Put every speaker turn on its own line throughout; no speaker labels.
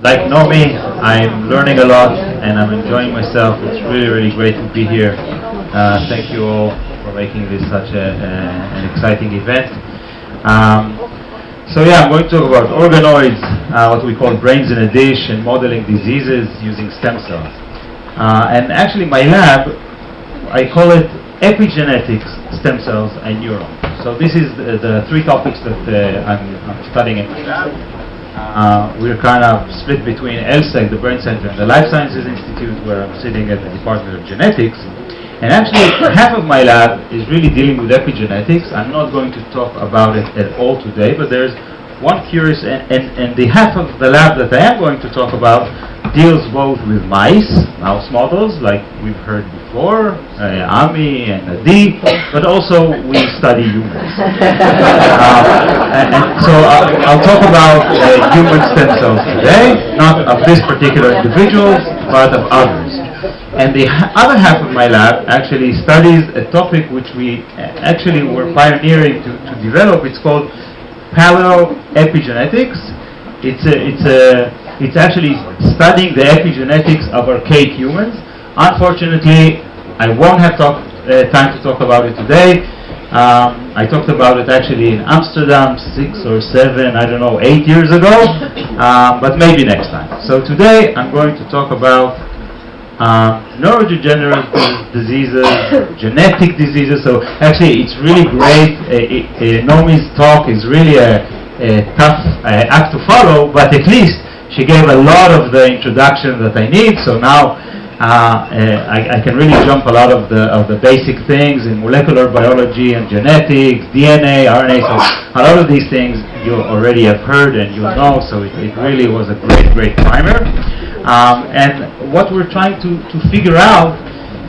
like Nomi, I'm learning a lot and I'm enjoying myself. It's really, really great to be here. Thank you all for making this such an exciting event. So yeah, I'm going to talk about organoids, what we call brains in a dish, and modeling diseases using stem cells. And actually my lab, I call it epigenetics, stem cells, and neurons. So this is the three topics that I'm studying in my lab. We're kind of split between LSEG, the Brain Center, and the Life Sciences Institute, where I'm sitting at the Department of Genetics. And actually, half of my lab is really dealing with epigenetics. I'm not going to talk about it at all today, but there's one curious, and the half of the lab that I am going to talk about deals both with mouse models, like we've heard before, Ami and Adi, but also we study humans. And so I'll talk about human stem cells today, not of this particular individual, but of others. And the other half of my lab actually studies a topic which we actually were pioneering to develop. It's called paleoepigenetics. It's actually studying the epigenetics of archaic humans. Unfortunately, I won't have time to talk about it today. I talked about it actually in Amsterdam 6 or 7, 8 years ago, but maybe next time. So today I'm going to talk about neurodegenerative diseases, genetic diseases. So actually it's really great. Nomi's talk is really a tough act to follow, but at least she gave a lot of the introduction that I need. So now I can really jump a lot of the basic things in molecular biology and genetics, DNA, RNA. So a lot of these things you already have heard and you know. So it really was a great primer. And what we're trying to figure out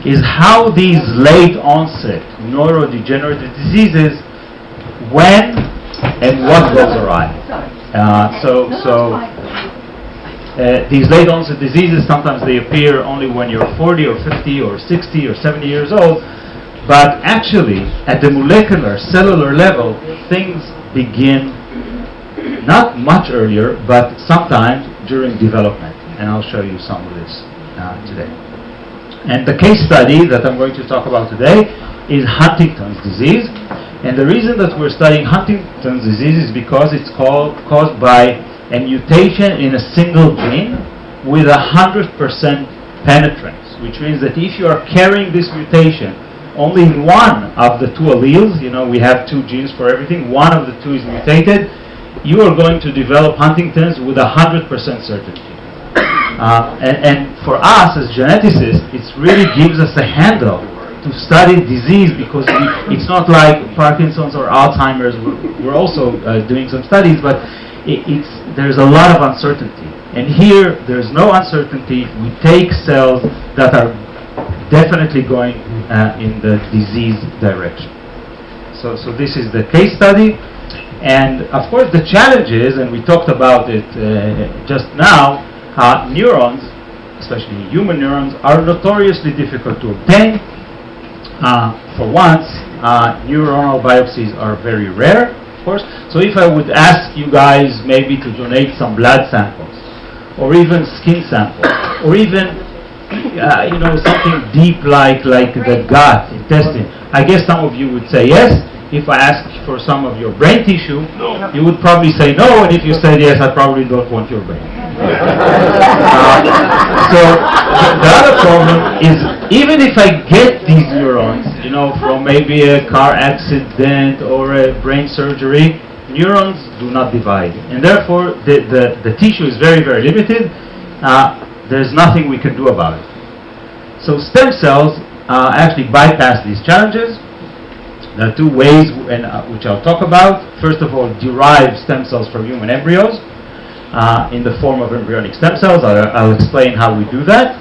is how these late onset neurodegenerative diseases, when and what goes awry. These late onset diseases, sometimes they appear only when you're 40 or 50 or 60 or 70 years old, but actually at the molecular, cellular level, things begin not much earlier, but sometimes during development. And I'll show you some of this today. And the case study that I'm going to talk about today is Huntington's disease. And the reason that we're studying Huntington's disease is because it's caused by a mutation in a single gene with 100% penetrance, which means that if you are carrying this mutation only in one of the two alleles, we have two genes for everything, one of the two is mutated, you are going to develop Huntington's with 100% certainty. And for us as geneticists, it really gives us a handle to study disease, because it's not like Parkinson's or Alzheimer's. We're also doing some studies, but there's a lot of uncertainty. And here, there's no uncertainty. We take cells that are definitely going in the disease direction. So this is the case study. And of course, the challenge is, and we talked about it just now, neurons, especially human neurons, are notoriously difficult to obtain. For once, neuronal biopsies are very rare, of course. So if I would ask you guys maybe to donate some blood samples, or even skin samples, or even something deep like the gut, intestine, I guess some of you would say yes. If I asked for some of your brain tissue, you would probably say no, and if you said yes, I probably don't want your brain. So the other problem is, even if I get these neurons, from maybe a car accident or a brain surgery, neurons do not divide, and therefore the tissue is very, very limited. There's nothing we can do about it. So stem cells actually bypass these challenges. There are two ways which I'll talk about. First of all, derive stem cells from human embryos in the form of embryonic stem cells. I'll explain how we do that.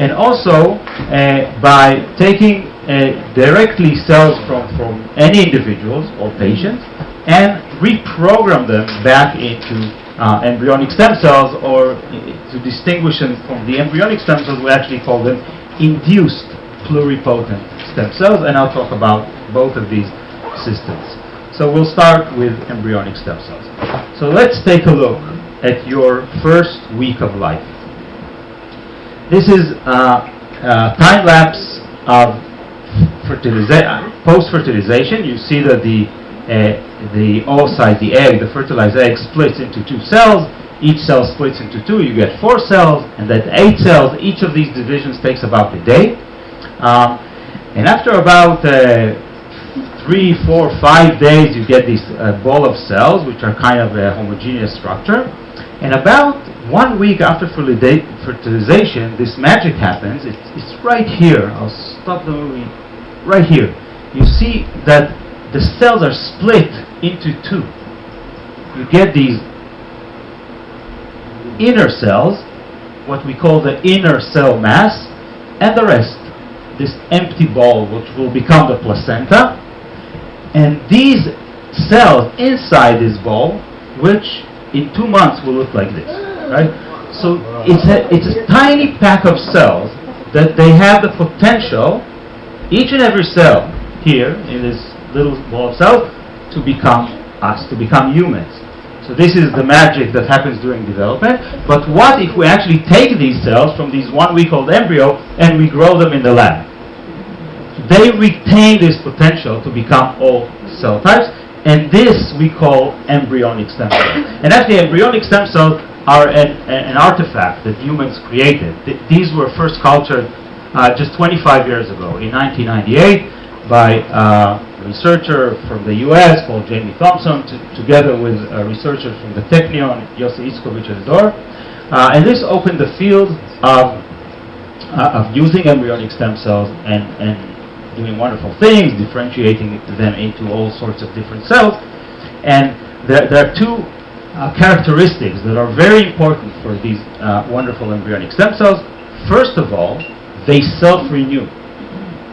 And also by taking directly cells from any individuals or patients and reprogram them back into embryonic stem cells, or to distinguish them from the embryonic stem cells, we actually call them induced pluripotent stem cells, and I'll talk about both of these systems. So we'll start with embryonic stem cells. So let's take a look at your first week of life. This is a time lapse of post-fertilization. You see that the oocyte, the egg, the fertilized egg, splits into two cells. Each cell splits into two. You get 4 cells, and then 8 cells. Each of these divisions takes about a day. And after about 3, 4, 5 days, you get this ball of cells, which are kind of a homogeneous structure. And about 1 week after fertilization, this magic happens. It's right here. I'll stop the movie. Right here. You see that the cells are split into 2. You get these inner cells, what we call the inner cell mass, and the rest, this empty ball, which will become the placenta. And these cells inside this ball, which in 2 months will look like this, right? So it's a tiny pack of cells that they have the potential, each and every cell here in this little ball of cells, to become us, to become humans. So this is the magic that happens during development. But what if we actually take these cells from these 1-week-old embryo and we grow them in the lab? They retain this potential to become all cell types, and this we call embryonic stem cells. And actually, embryonic stem cells are an artifact that humans created. These were first cultured just 25 years ago, in 1998, by a researcher from the US called Jamie Thompson, together with researchers from the Technion, Yossi Itzkovich and Dor. And this opened the field of using embryonic stem cells and doing wonderful things, differentiating them into all sorts of different cells. And there are 2 characteristics that are very important for these wonderful embryonic stem cells. First of all, they self-renew.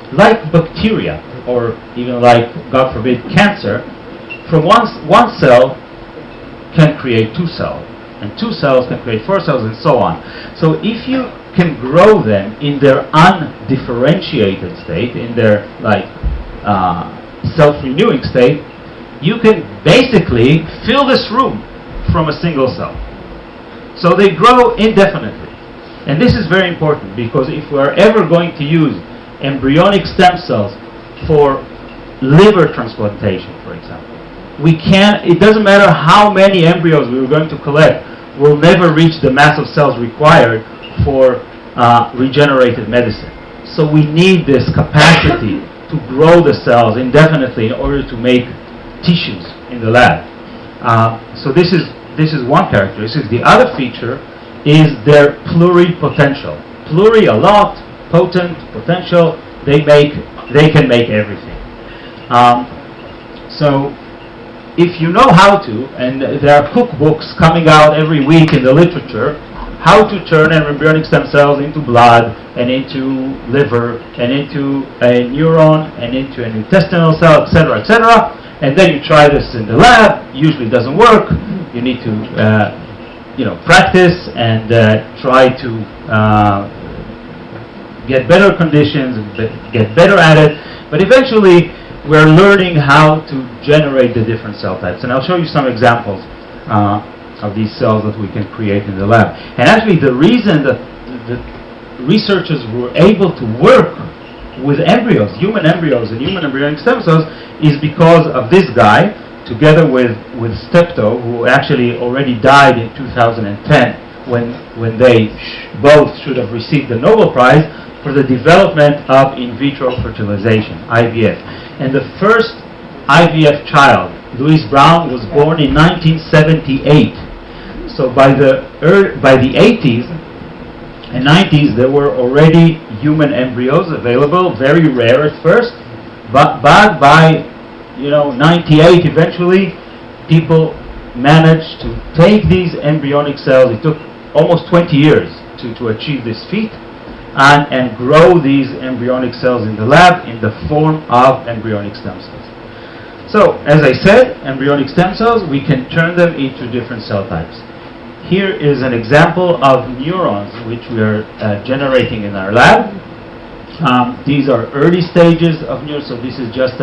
Like bacteria, or even like, God forbid, cancer, from one cell can create 2 cells, and 2 cells can create 4 cells, and so on. So if you can grow them in their undifferentiated state, in their self-renewing state, you can basically fill this room from a single cell. So they grow indefinitely. And this is very important, because if we're ever going to use embryonic stem cells for liver transplantation, for example, it doesn't matter how many embryos we were going to collect, we'll never reach the mass of cells required for regenerative medicine. So we need this capacity to grow the cells indefinitely in order to make tissues in the lab. So this is one characteristic. The other feature is their pluripotential. Pluri, a lot, potent, potential. They can make everything. So if you know how to, and there are cookbooks coming out every week in the literature, how to turn embryonic stem cells into blood, and into liver, and into a neuron, and into an intestinal cell, etc., etc. And then you try this in the lab. Usually it doesn't work. You need to practice and try to get better conditions, get better at it. But eventually, we're learning how to generate the different cell types. And I'll show you some examples of these cells that we can create in the lab. And actually, the reason that the researchers were able to work with embryos, human embryos and human embryonic stem cells, is because of this guy, together with Steptoe, who actually already died in 2010, when they both should have received the Nobel Prize for the development of in vitro fertilization, IVF. And the first IVF child, Louise Brown, was born in 1978. So by the 80s and 90s, there were already human embryos available, very rare at first, but by 98, eventually, people managed to take these embryonic cells. It took almost 20 years to achieve this feat, and grow these embryonic cells in the lab in the form of embryonic stem cells. So, as I said, embryonic stem cells, we can turn them into different cell types. Here is an example of neurons which we are generating in our lab. These are early stages of neurons, so this is just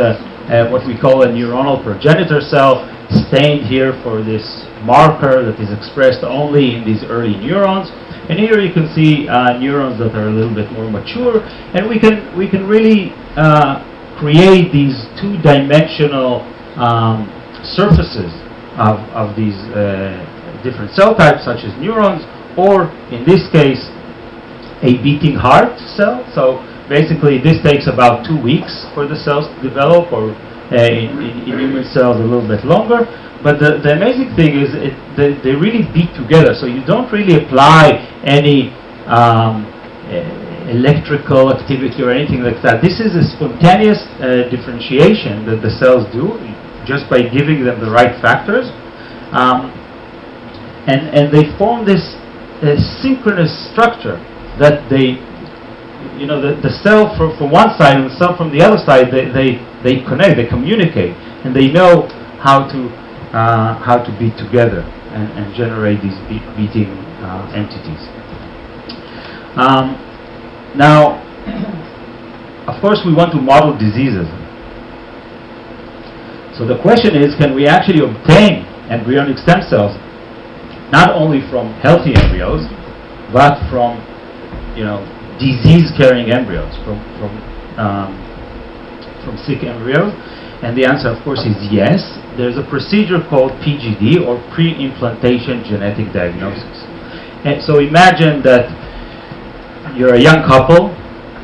what we call a neuronal progenitor cell, stained here for this marker that is expressed only in these early neurons. And here you can see neurons that are a little bit more mature, and we can really create these two-dimensional surfaces of these different cell types, such as neurons, or in this case, a beating heart cell. So basically, this takes about 2 weeks for the cells to develop, or in human cells a little bit longer. But the amazing thing is they really beat together, so you don't really apply any electrical activity or anything like that. This is a spontaneous differentiation that the cells do just by giving them the right factors. And they form this synchronous structure that they, the cell from one side and the cell from the other side, they connect, they communicate, and they know how to beat together and generate these beating entities. Now, of course, we want to model diseases. So the question is, can we actually obtain embryonic stem cells not only from healthy embryos, but from disease-carrying embryos, from sick embryos? And the answer, of course, is yes. There's a procedure called PGD, or pre-implantation genetic diagnosis. And so imagine that you're a young couple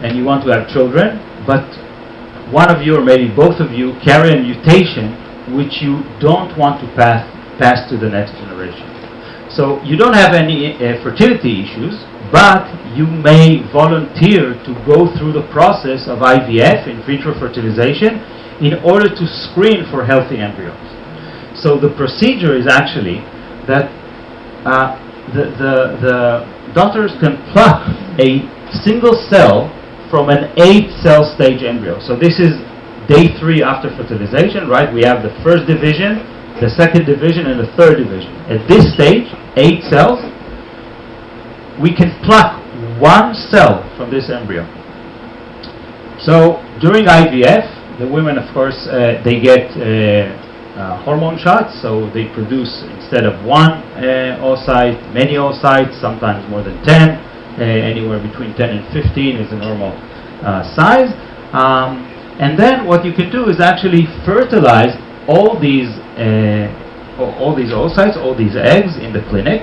and you want to have children, but one of you or maybe both of you carry a mutation which you don't want to pass to the next generation. So you don't have any fertility issues, but you may volunteer to go through the process of IVF, in vitro fertilization, in order to screen for healthy embryos. So the procedure is actually that the doctors can pluck a single cell from an 8-cell stage embryo. So this is day 3 after fertilization, right? We have the first division, the second division, and the third division. At this stage, 8 cells, we can pluck one cell from this embryo. So during IVF, the women, of course, they get hormone shots, so they produce, instead of one oocyte, many oocytes, sometimes more than 10, anywhere between 10 and 15 is a normal size. And then what you can do is actually fertilize all these oocytes, all these eggs in the clinic,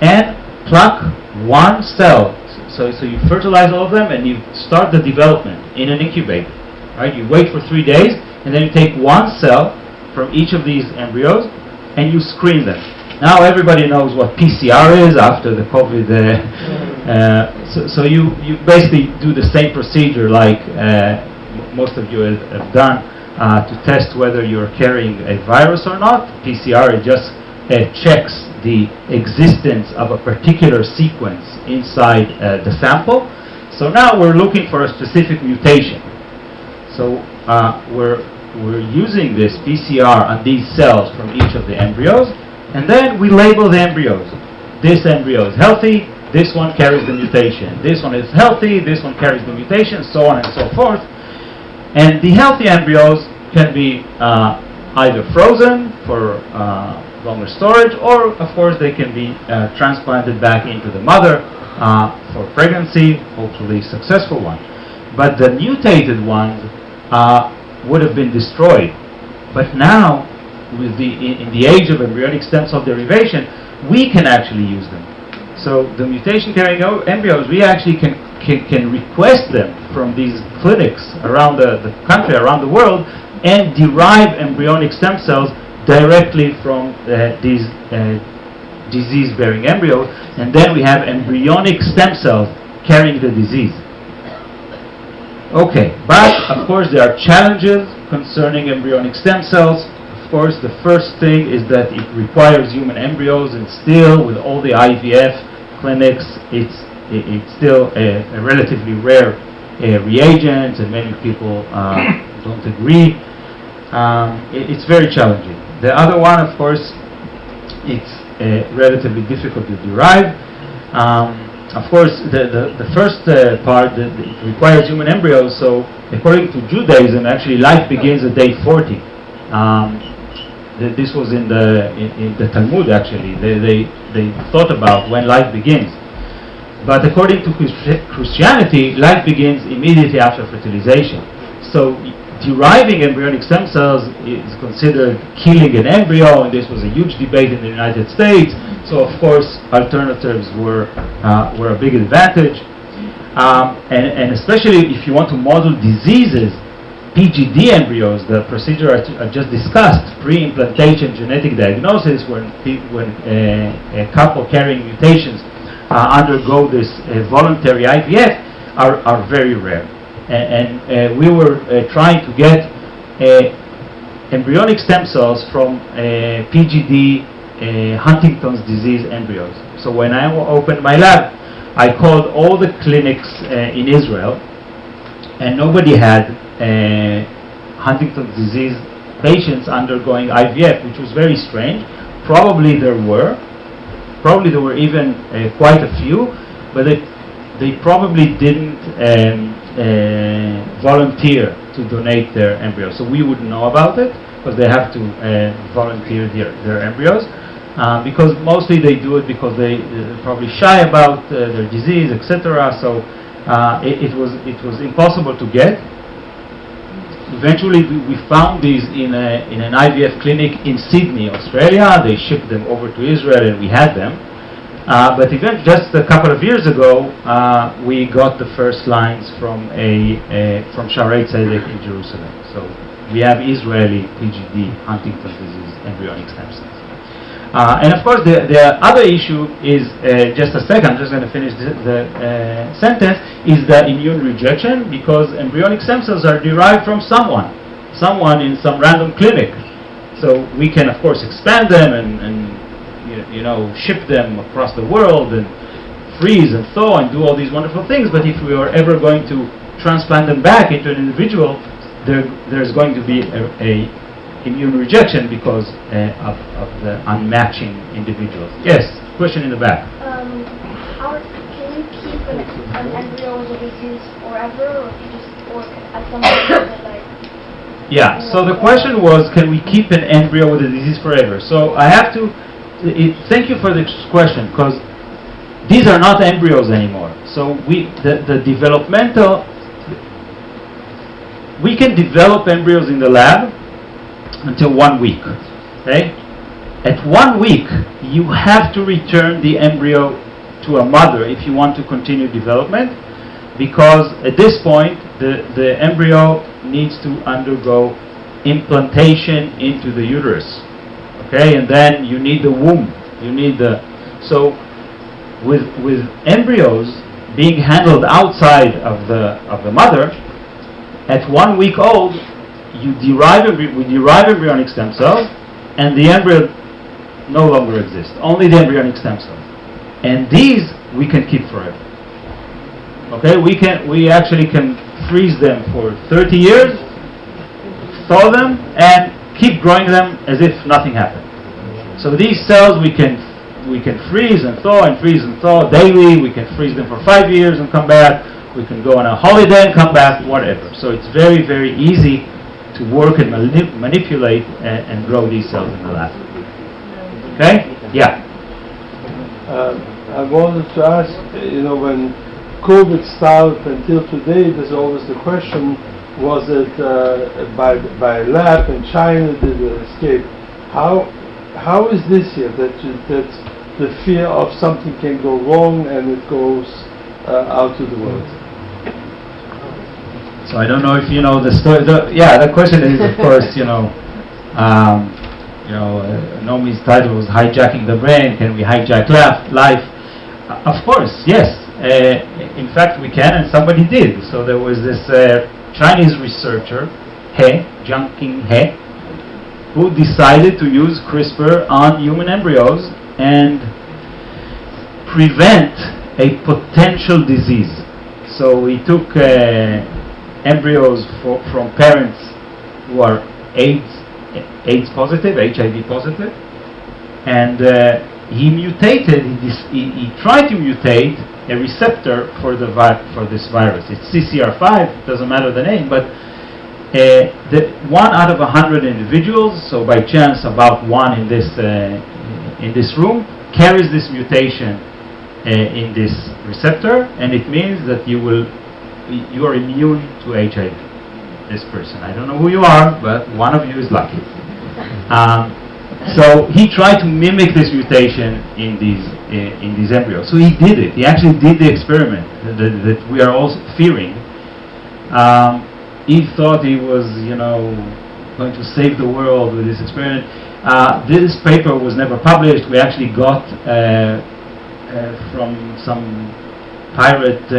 and pluck one cell. So you fertilize all of them and you start the development in an incubator. Right? You wait for 3 days, and then you take one cell from each of these embryos and you screen them. Now everybody knows what PCR is after the COVID. So you basically do the same procedure like most of you have done to test whether you're carrying a virus or not. PCR, it just checks the existence of a particular sequence inside the sample. So now we're looking for a specific mutation. So we're using this PCR on these cells from each of the embryos, and then we label the embryos. This embryo is healthy, this one carries the mutation. This one is healthy, this one carries the mutation, so on and so forth. And the healthy embryos can be either frozen for longer storage, or of course they can be transplanted back into the mother for pregnancy, hopefully successful one. But the mutated ones would have been destroyed. But now, with in the age of embryonic stem cell derivation, we can actually use them. So the mutation-carrying embryos, we actually can request them from these clinics around the country, around the world, and derive embryonic stem cells directly from these disease-bearing embryos, and then we have embryonic stem cells carrying the disease. Okay, but of course there are challenges concerning embryonic stem cells. Of course, the first thing is that it requires human embryos, and still, with all the IVF clinics, it's still a relatively rare reagent, and many people don't agree. It's very challenging. The other one, of course, it's relatively difficult to derive. Of course, the first part that it requires human embryos. So, according to Judaism, actually life begins at day 40. this was in the Talmud actually. They thought about when life begins. But according to Christianity, life begins immediately after fertilization. So deriving embryonic stem cells is considered killing an embryo, and this was a huge debate in the United States. So of course, alternatives were a big advantage, and especially if you want to model diseases, PGD embryos, the procedure I just discussed, pre-implantation genetic diagnosis, when a couple carrying mutations undergo this voluntary IVF, are very rare. And we were trying to get embryonic stem cells from PGD Huntington's disease embryos. So when I opened my lab, I called all the clinics in Israel, and nobody had Huntington's disease patients undergoing IVF, which was very strange. Probably there were even quite a few, but they probably didn't volunteer to donate their embryos. So we wouldn't know about it because they have to volunteer their embryos. Because mostly they do it because they're probably shy about their disease, etc. So it was impossible to get. Eventually, we found these in an IVF clinic in Sydney, Australia. They shipped them over to Israel, and we had them. But even just a couple of years ago, we got the first lines from Shaarei Tzedek in Jerusalem. So we have Israeli PGD Huntington's disease embryonic stem cells. And of course, the other issue is, just a second, I'm just going to finish the sentence, is the immune rejection, because embryonic stem cells are derived from someone in some random clinic. So we can, of course, expand them and ship them across the world and freeze and thaw and do all these wonderful things. But if we are ever going to transplant them back into an individual, there's going to be a immune rejection because of the unmatching individuals. Yes, question in the back.
How can you keep an embryo with a disease forever, or at some point
Yeah. So the question was, can we keep an embryo with a disease forever? So I have to. Thank you for this question, because these are not embryos anymore. So the developmental. We can develop embryos in the lab until 1 week. Okay? At 1 week, you have to return the embryo to a mother if you want to continue development, because at this point, the embryo needs to undergo implantation into the uterus. Okay? And then you need the womb. So with embryos being handled outside of the mother, at 1 week old, we derive embryonic stem cells, and the embryo no longer exists. Only the embryonic stem cells, and these we can keep forever. Okay, we actually can freeze them for 30 years, thaw them, and keep growing them as if nothing happened. So these cells we can freeze and thaw daily. We can freeze them for 5 years and come back. We can go on a holiday and come back, whatever. So it's very, very easy to work and manipulate and grow these cells in the lab. Okay? Yeah.
I wanted to ask, when COVID started until today, there's always the question, was it by a lab in China did it escape? How is this here, that the fear of something can go wrong and it goes out to the world?
So I don't know if you know the story. The question is, of course, Nomi's title was hijacking the brain. Can we hijack life? Of course, yes. In fact, we can, and somebody did. So there was this Chinese researcher, Jiangqing He, who decided to use CRISPR on human embryos and prevent a potential disease. So he took embryos from parents who are AIDS positive, HIV positive, and he mutated. He tried to mutate a receptor for this virus. It's CCR5. Doesn't matter the name, but 1 out of 100 individuals, so by chance about 1 in this room, carries this mutation in this receptor, and it means that you are immune to HIV. This person, I don't know who you are, but one of you is lucky. So he tried to mimic this mutation in these embryos. So he did it. He actually did the experiment that we are all fearing. He thought he was, going to save the world with this experiment. This paper was never published. We actually got from some pirate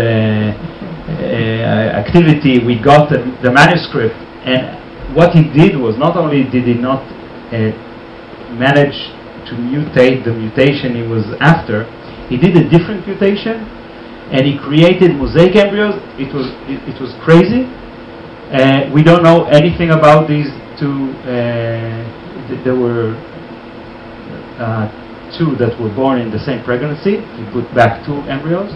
activity, we got the manuscript, and what he did was, not only did he not manage to mutate the mutation he was after, he did a different mutation, and he created mosaic embryos. It was crazy. We don't know anything about these two. There were 2 that were born in the same pregnancy. He put back 2 embryos.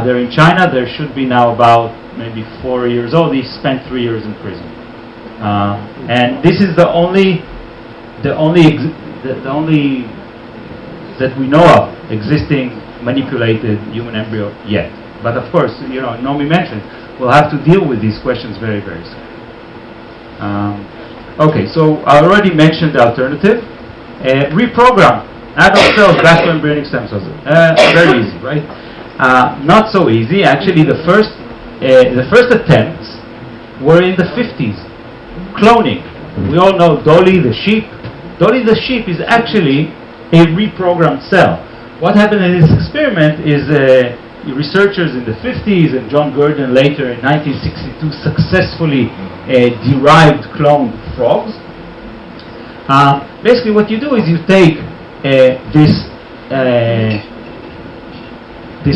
They're in China. There should be now about maybe 4 years old. He spent 3 years in prison. And this is the only that we know of existing manipulated human embryo yet. But of course, Naomi mentioned, we'll have to deal with these questions very, very soon. Okay, so I already mentioned the alternative. Reprogram adult cells back to embryonic stem cells. Very easy, right? Not so easy. Actually, the first attempts were in the 50s. Cloning. We all know Dolly the sheep. Dolly the sheep is actually a reprogrammed cell. What happened in this experiment is researchers in the 50s and John Gurdon later in 1962 successfully derived cloned frogs. Basically what you do is you take this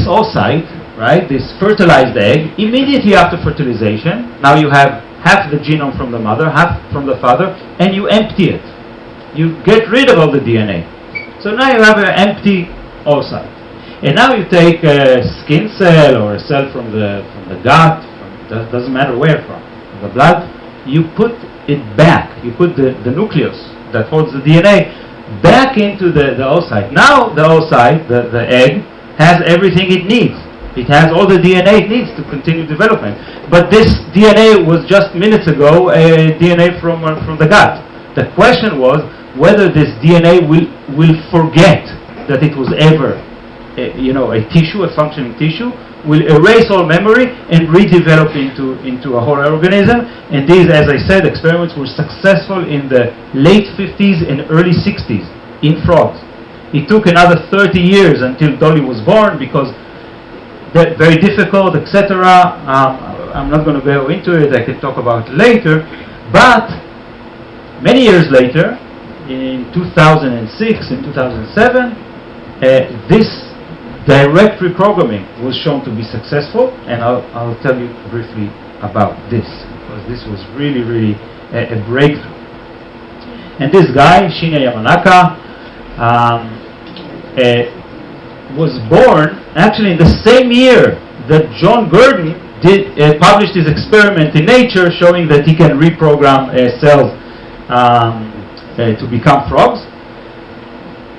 oocyte, right, this fertilized egg, immediately after fertilization. Now you have half the genome from the mother, half from the father, and you empty it. You get rid of all the DNA. So now you have an empty oocyte. And now you take a skin cell or a cell from the gut, doesn't matter where from the blood, you put it back. You put the nucleus that holds the DNA back into the oocyte. Now the oocyte, the egg, has everything it needs. It has all the DNA it needs to continue development. But this DNA was just minutes ago a DNA from the gut. The question was whether this DNA will forget that it was ever a tissue, a functioning tissue, will erase all memory and redevelop into a whole organism. And these, as I said, experiments were successful in the late 50s and early 60s in frogs. It took another 30 years until Dolly was born because they're very difficult, etc. I'm not going to go into it. I can talk about it later. But many years later, in 2006 and 2007, this direct reprogramming was shown to be successful, and I'll tell you briefly about this because this was really, really a breakthrough. And this guy, Shinya Yamanaka, was born actually in the same year that John Gurdon published his experiment in Nature showing that he can reprogram cells to become frogs.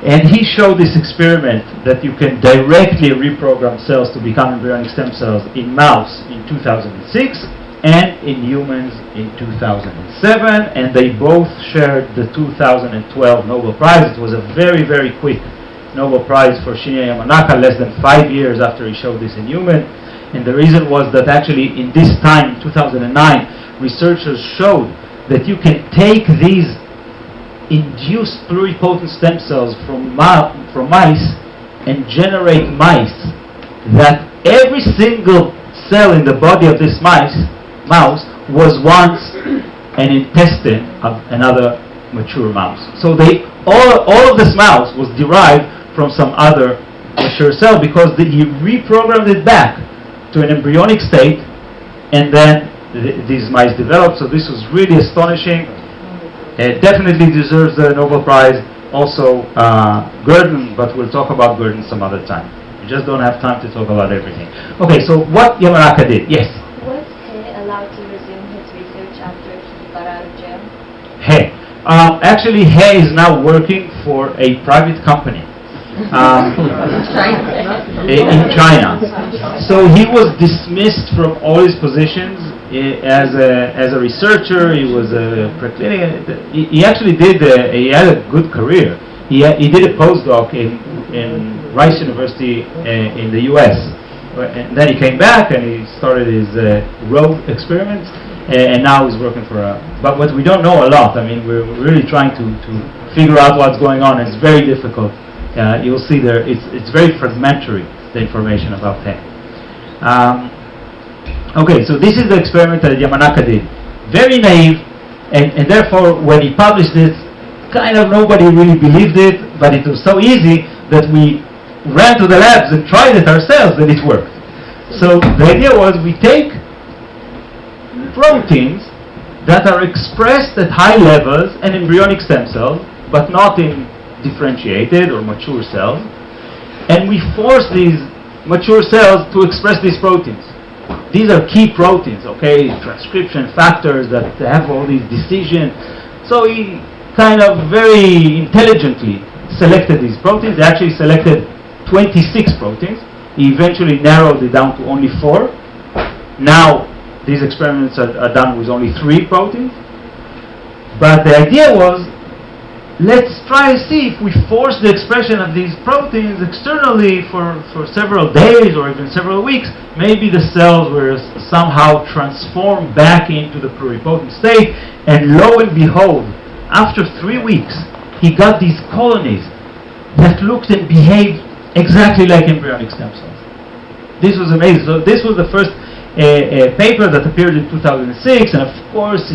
And he showed this experiment that you can directly reprogram cells to become embryonic stem cells in mouse in 2006 and in humans in 2007, and they both shared the 2012 Nobel Prize. It was a very, very quick Nobel Prize for Shinya Yamanaka, less than 5 years after he showed this in human. And the reason was that actually in this time, 2009, researchers showed that you can take these induced pluripotent stem cells from mice and generate mice that every single cell in the body of this mouse was once an intestine of another mature mouse. So all of this mouse was derived from some other mature cell because he reprogrammed it back to an embryonic state, and then these mice developed. So this was really astonishing. It definitely deserves the Nobel Prize. Also Gurdon, but we'll talk about Gurdon some other time. We just don't have time to talk about everything. Okay, so what Yamanaka did? Yes?
Was he allowed to resume his research after he
Actually, He is now working for a private company in China. So he was dismissed from all his positions as a researcher. He was a preclinical. He actually he had a good career. He did a postdoc in Rice University in the U.S. And then he came back and he started his rogue experiments. And now he's working for but what we don't know a lot. I mean, we're really trying to figure out what's going on. It's very difficult. You'll see there, it's very fragmentary, the information about him. Okay, so this is the experiment that Yamanaka did. Very naive, and therefore when he published it, kind of nobody really believed it, but it was so easy that we ran to the labs and tried it ourselves, and it worked. So the idea was we take proteins that are expressed at high levels in embryonic stem cells, but not in differentiated or mature cells, and we force these mature cells to express these proteins. These are key proteins, okay, transcription factors that have all these decisions. So he kind of very intelligently selected these proteins. They actually selected 26 proteins. He eventually narrowed it down to only 4. Now these experiments are done with only 3 proteins. But the idea was, let's try and see if we force the expression of these proteins externally for several days or even several weeks, maybe the cells were somehow transformed back into the pluripotent state. And lo and behold, after 3 weeks, he got these colonies that looked and behaved exactly like embryonic stem cells. This was amazing. So this was the first paper that appeared in 2006, and of course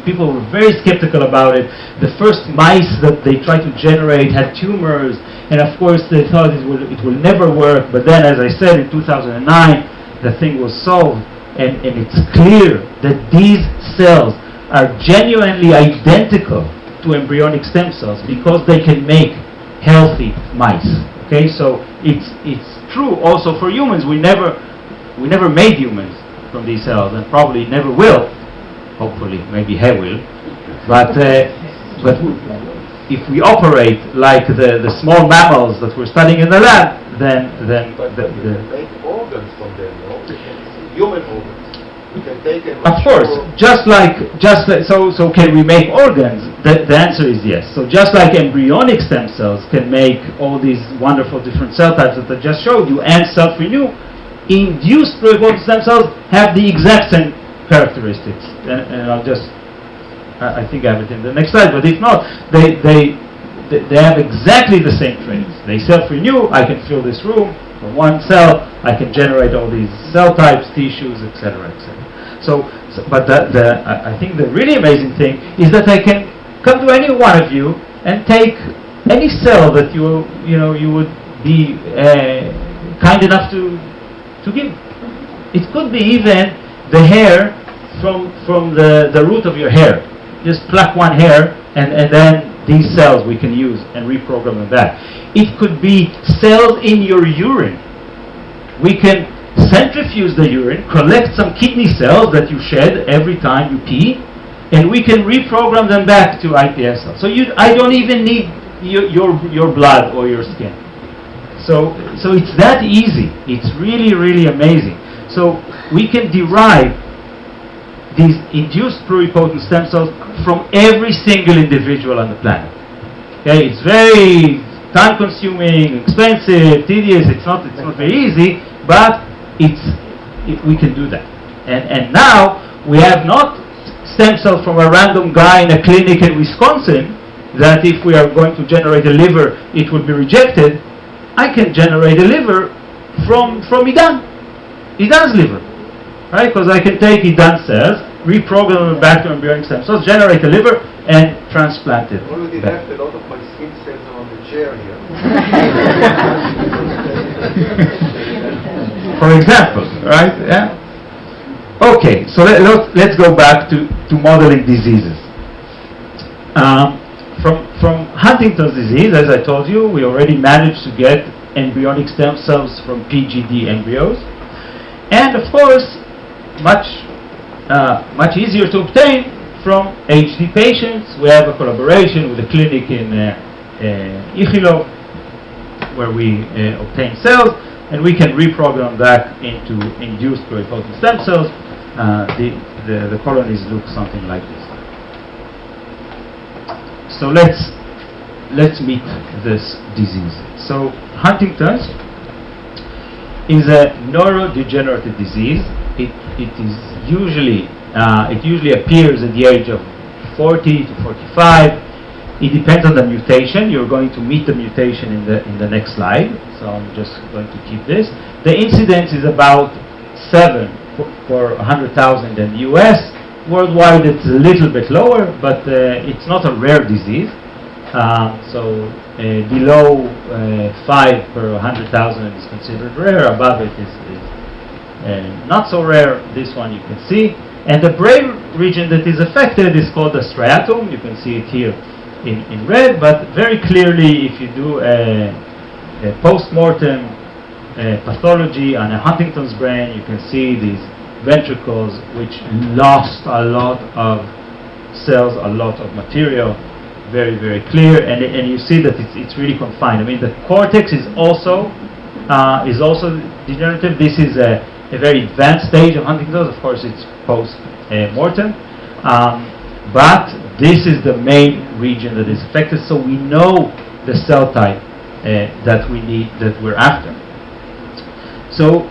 people were very skeptical about it. The first mice that they tried to generate had tumors, and of course they thought it will never work. But then, as I said, in 2009 the thing was solved, and it's clear that these cells are genuinely identical to embryonic stem cells because they can make healthy mice. Okay, so it's true also for humans. We never made humans from these cells, and probably never will. Hopefully, maybe He will. But if we operate like the small mammals that we're studying in the lab, then
make organs from them, no? Human organs. We can take them.
Of course, so can we make organs? The answer is yes. So just like embryonic stem cells can make all these wonderful different cell types that I just showed you and self-renew, induced pluripotent stem cells have the exact same characteristics. And I think I have it in the next slide, but if not, they have exactly the same traits. They self-renew. I can fill this room from one cell. I can generate all these cell types, tissues, etc., etc. But I think the really amazing thing is that I can come to any one of you and take any cell that you would be kind enough to give. It could be even the hair from the root of your hair. Just pluck one hair, and then these cells we can use and reprogram them back. It could be cells in your urine. We can centrifuge the urine, collect some kidney cells that you shed every time you pee, and we can reprogram them back to iPS cells. So I don't even need your blood or your skin. So it's that easy. It's really, really amazing. So we can derive these induced pluripotent stem cells from every single individual on the planet. Okay, it's very time-consuming, expensive, tedious. It's not very easy, but we can do that. And now we have not stem cells from a random guy in a clinic in Wisconsin that if we are going to generate a liver, it would be rejected. I can generate a liver from Idan's liver, right? Because I can take Idan's cells, reprogram them back to embryonic stem cells, generate a liver, and transplant it.
I already left a lot of my skin cells on the chair here.
For example, right? Yeah. Okay, so let's go back to modeling diseases. From Huntington's disease, as I told you, we already managed to get embryonic stem cells from PGD embryos, and of course, much easier to obtain from HD patients. We have a collaboration with a clinic in Ichilov, where we obtain cells, and we can reprogram that into induced pluripotent stem cells. The colonies look something like this. So let's meet this disease. So Huntington's is a neurodegenerative disease. It usually appears at the age of 40 to 45. It depends on the mutation. You're going to meet the mutation in the next slide. So I'm just going to keep this. The incidence is about 7 for 100,000 in the US. Worldwide it's a little bit lower, but it's not a rare disease. Below 5 per 100,000 is considered rare. Above it is not so rare. This one you can see. And the brain region that is affected is called the striatum. You can see it here in red, but very clearly if you do a post-mortem pathology on a Huntington's brain, you can see these ventricles which lost a lot of cells, a lot of material. Very, very clear, and you see that it's really confined. I mean, the cortex is also degenerative. This is a very advanced stage of Huntington's. Of course, it's post-mortem, but this is the main region that is affected. So we know the cell type that we're after. So,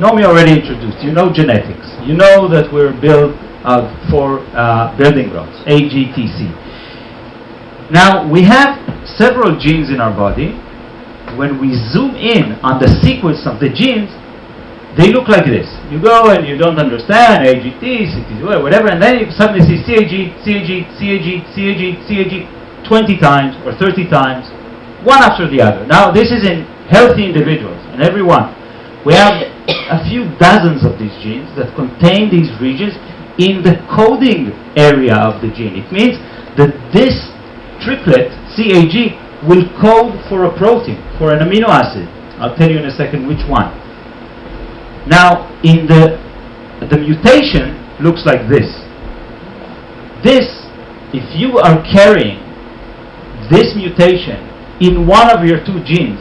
Nomi already introduced. You know genetics. You know that we're built of 4 building blocks: A, G, T, C. Now, we have several genes in our body. When we zoom in on the sequence of the genes, they look like this. You go and you don't understand AGT, CT, whatever, and then you suddenly see CAG, CAG, CAG, CAG, CAG 20 times or 30 times, one after the other. Now, this is in healthy individuals, and everyone. We have a few dozens of these genes that contain these regions in the coding area of the gene. It means that this triplet, CAG, will code for a protein, for an amino acid. I'll tell you in a second which one. Now, in the mutation looks like this. This, if you are carrying this mutation in one of your 2 genes,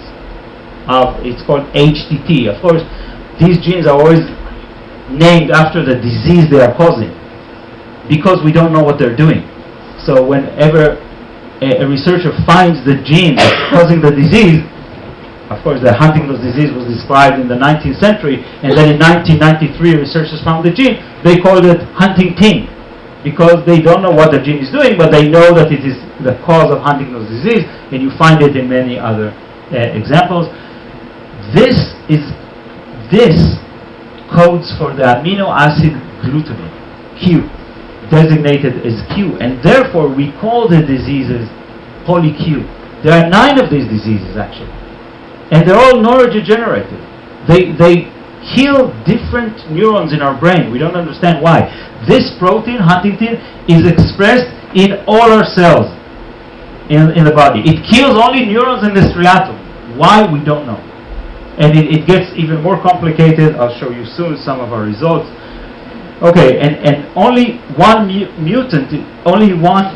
it's called HTT. Of course, these genes are always named after the disease they are causing, because we don't know what they're doing. So whenever a researcher finds the gene causing the disease, of course the Huntington's disease was described in the 19th century, and then in 1993 researchers found the gene. They called it Huntington, because they don't know what the gene is doing, but they know that it is the cause of Huntington's disease, and you find it in many other examples. This codes for the amino acid glutamine, Q, designated as Q, and therefore we call the diseases poly-Q. There are 9 of these diseases actually, and they're all neurodegenerative. They kill different neurons in our brain. We don't understand why. This protein, Huntington, is expressed in all our cells in the body. It kills only neurons in the striatum. Why? We don't know. And it gets even more complicated. I'll show you soon some of our results. Okay, and only one mutant, only one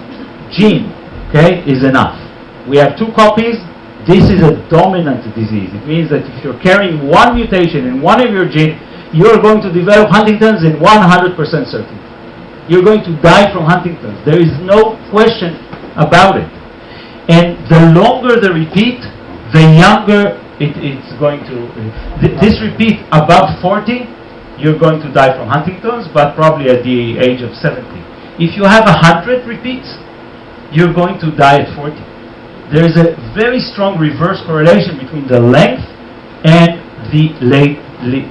gene, okay, is enough. We have 2 copies. This is a dominant disease. It means that if you're carrying one mutation in one of your genes, you're going to develop Huntington's in 100% certainty. You're going to die from Huntington's. There is no question about it. And the longer the repeat, the younger it's going to... This repeat above 40, you're going to die from Huntington's, but probably at the age of 70. If you have 100 repeats, you're going to die at 40. There is a very strong reverse correlation between the length and the late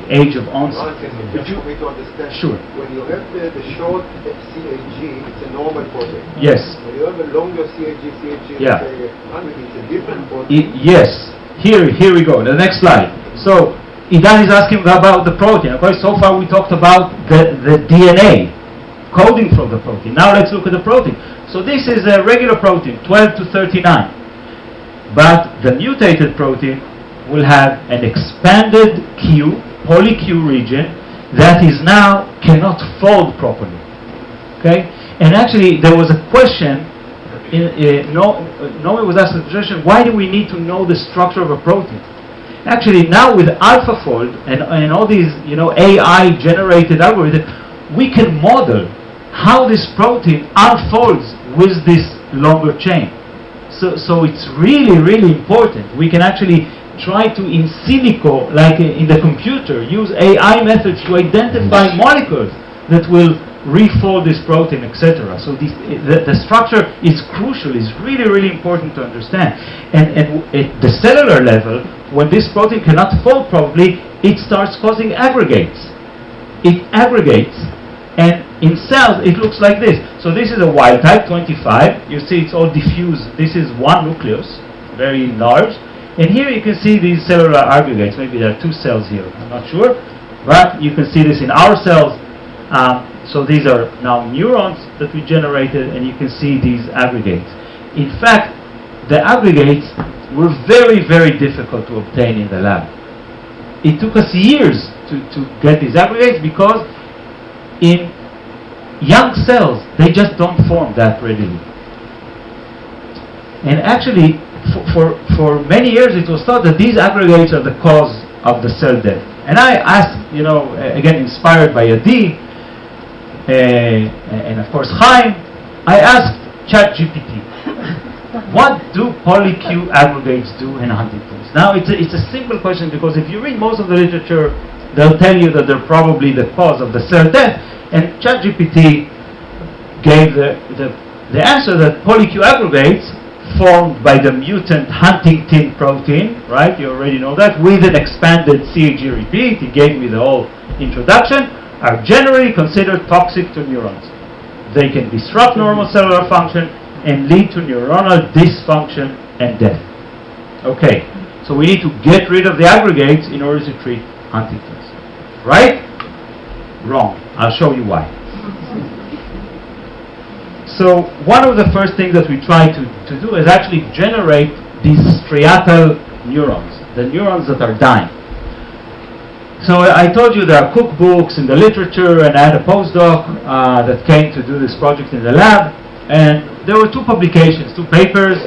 age of onset.
Just for me to understand.
Sure.
When you have the short CAG, it's a normal protein.
Yes.
When you have a longer CAG,
Yeah.
it's a different protein.
Yes. Here we go. The next slide. So, Idan is asking about the protein. Okay, so far we talked about the DNA coding for the protein. Now let's look at the protein. So this is a regular protein, 12 to 39. But the mutated protein will have an expanded Q, poly-Q region, that is now cannot fold properly. Okay? And actually, there was a question. Nomi was asked the question: why do we need to know the structure of a protein? Actually, now with AlphaFold and all these, AI-generated algorithms, we can model how this protein unfolds with this longer chain. So it's really, really important. We can actually try to in silico, like in the computer, use AI methods to identify molecules that will refold this protein, etc. So the structure is crucial, is really, really important to understand. And at the cellular level, when this protein cannot fold properly, it starts causing aggregates. It aggregates, and in cells, it looks like this. So this is a wild type, 25. You see it's all diffuse. This is one nucleus, very large. And here you can see these cellular aggregates. Maybe there are two cells here, I'm not sure. But you can see this in our cells. So these are now neurons that we generated, and you can see these aggregates. In fact, the aggregates were very, very difficult to obtain in the lab. It took us years to get these aggregates because in young cells, they just don't form that readily. And actually, for many years, it was thought that these aggregates are the cause of the cell death. And I asked, again, inspired by Adi, and of course Chaim, I asked ChatGPT, what do polyQ aggregates do in Huntington's? Now it's a simple question, because if you read most of the literature, they'll tell you that they're probably the cause of the cell death, and ChatGPT gave the answer that polyQ aggregates formed by the mutant Huntington protein, right? You already know that, with an expanded CAG repeat. He gave me the whole introduction. Are generally considered toxic to neurons. They can disrupt normal cellular function and lead to neuronal dysfunction and death. Okay, so we need to get rid of the aggregates in order to treat Huntington's. Right? Wrong. I'll show you why. So one of the first things that we try to do is actually generate these striatal neurons, the neurons that are dying. So I told you there are cookbooks in the literature, and I had a postdoc that came to do this project in the lab, and there were two publications, two papers.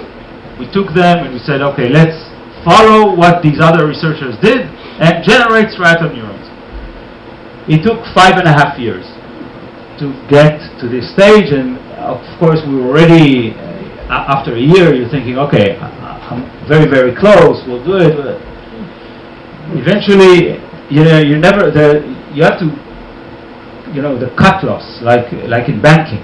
We took them and we said, okay, let's follow what these other researchers did and generate striatal neurons. It took 5.5 years to get to this stage, and of course we were already, after a year, you're thinking, okay, I'm very, very close, we'll do it. Eventually, you have to, the cut loss, like in banking.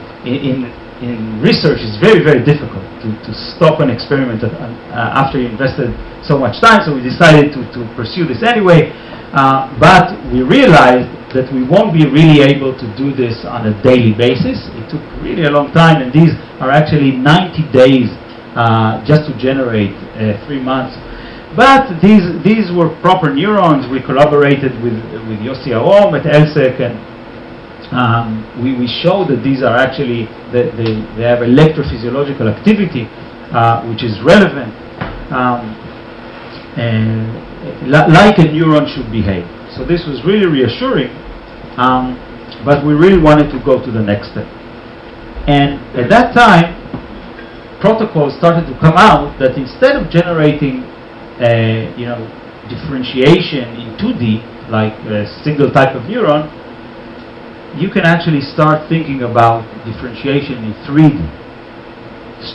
In research, it's very, very difficult to stop an experiment after you invested so much time, so we decided to pursue this anyway, but we realized that we won't be really able to do this on a daily basis. It took really a long time, and these are actually 90 days just to generate 3 months. But these were proper neurons. We collaborated with Yossi Arom at ELSEC, and we showed that these are actually, they have electrophysiological activity, which is relevant, and like a neuron should behave. So this was really reassuring, but we really wanted to go to the next step. And at that time, protocols started to come out that instead of generating differentiation in 2D, like a single type of neuron, you can actually start thinking about differentiation in 3D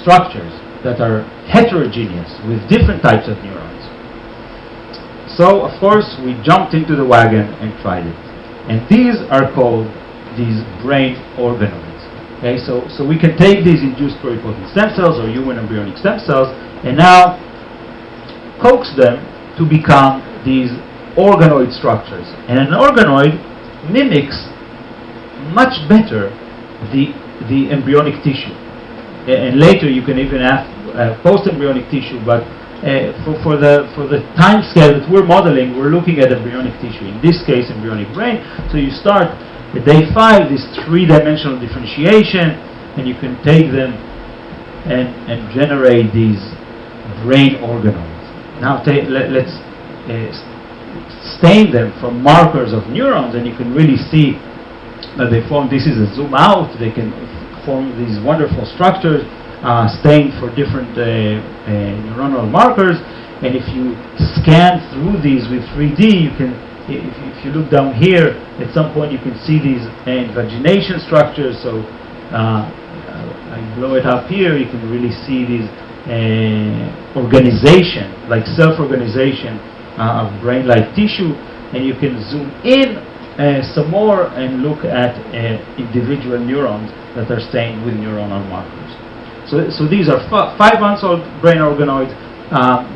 structures that are heterogeneous with different types of neurons. So, of course, we jumped into the wagon and tried it. And these are called these brain organoids. Okay, so we can take these induced pluripotent stem cells or human embryonic stem cells, and now coax them to become these organoid structures. And an organoid mimics much better the embryonic tissue. And later you can even have post-embryonic tissue, but for the time scale that we're modeling, we're looking at embryonic tissue, in this case embryonic brain. So you start at day 5, this 3-dimensional differentiation, and you can take them and generate these brain organoids. Now let's stain them from markers of neurons, and you can really see that they form. This is a zoom out. They can form these wonderful structures, stained for different neuronal markers. And if you scan through these with 3D, you can, if you look down here, at some point you can see these invagination structures. So I blow it up here, you can really see these organization, like self-organization of brain-like tissue, and you can zoom in some more and look at individual neurons that are stained with neuronal markers. So these are 5 months old brain organoids,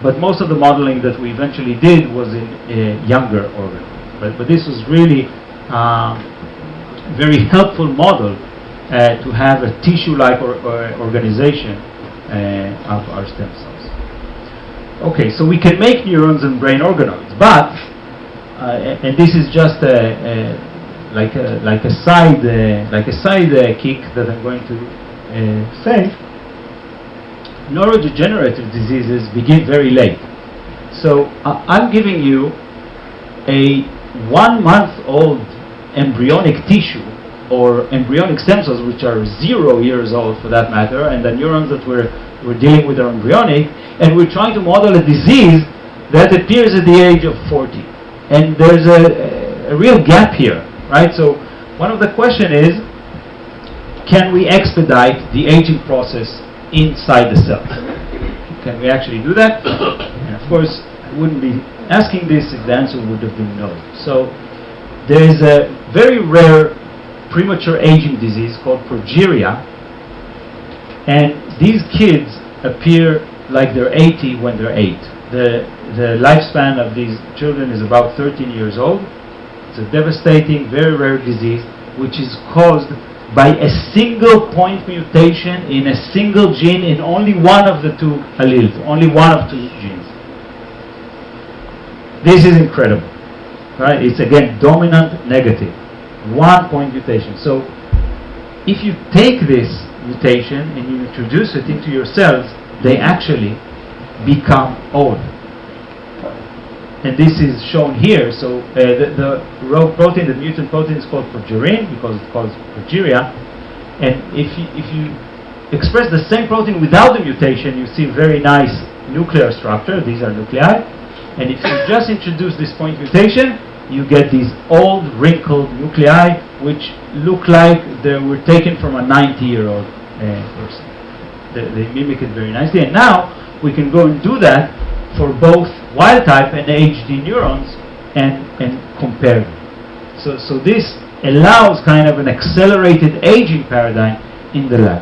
but most of the modeling that we eventually did was in younger organoids. But this was really a very helpful model to have a tissue-like organization of our stem cells. Okay, so we can make neurons and brain organoids, but and this is just like a side kick that I'm going to say. Neurodegenerative diseases begin very late. So I'm giving you a 1-month-old embryonic tissue, or embryonic stem cells, which are 0 years old for that matter, and the neurons that we're dealing with are embryonic, and we're trying to model a disease that appears at the age of 40. And there's a real gap here, right? So one of the questions is, can we expedite the aging process inside the cell? Can we actually do that? And of course, I wouldn't be asking this if the answer would have been no. So there is a very rare premature aging disease called progeria, and these kids appear like they're 80 when they're 8. The lifespan of these children is about 13 years old. It's a devastating, very rare disease, which is caused by a single point mutation in a single gene in only one of the 2 alleles, only one of 2 genes. This is incredible, right? It's again dominant negative. 1 point mutation. So if you take this mutation and you introduce it into your cells, they actually become old. And this is shown here. So the raw protein, the mutant protein, is called progerin because it's called progeria. And if you express the same protein without the mutation, you see very nice nuclear structure. These are nuclei. And if you just introduce this point mutation, you get these old, wrinkled nuclei, which look like they were taken from a 90-year-old person. They mimic it very nicely. And now we can go and do that for both wild-type and HD neurons and compare them. So this allows kind of an accelerated aging paradigm in the lab.